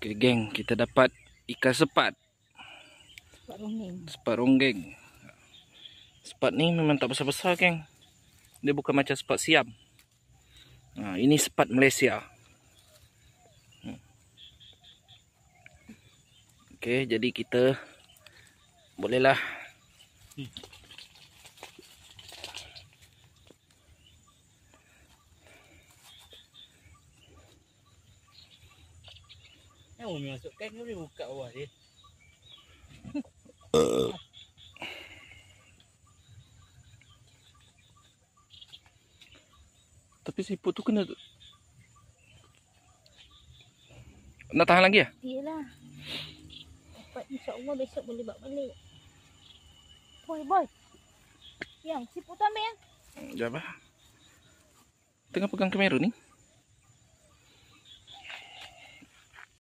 Oke geng, kita dapat ikan sepat. Sepat ronggeng. Sepat ni memang tak besar-besar geng. Dia bukan macam sepat siam. Nah, ini sepat Malaysia. Oke, jadi kita bolehlah masukkan ni boleh buka bawah dia. Tapi siput tu kena nak tahan lagi ya? Iyalah. Dapat insya-Allah besok boleh bawa balik. Boy. Yang siput tu ambil yang. Sekejap lah. Tengah pegang kamera ni.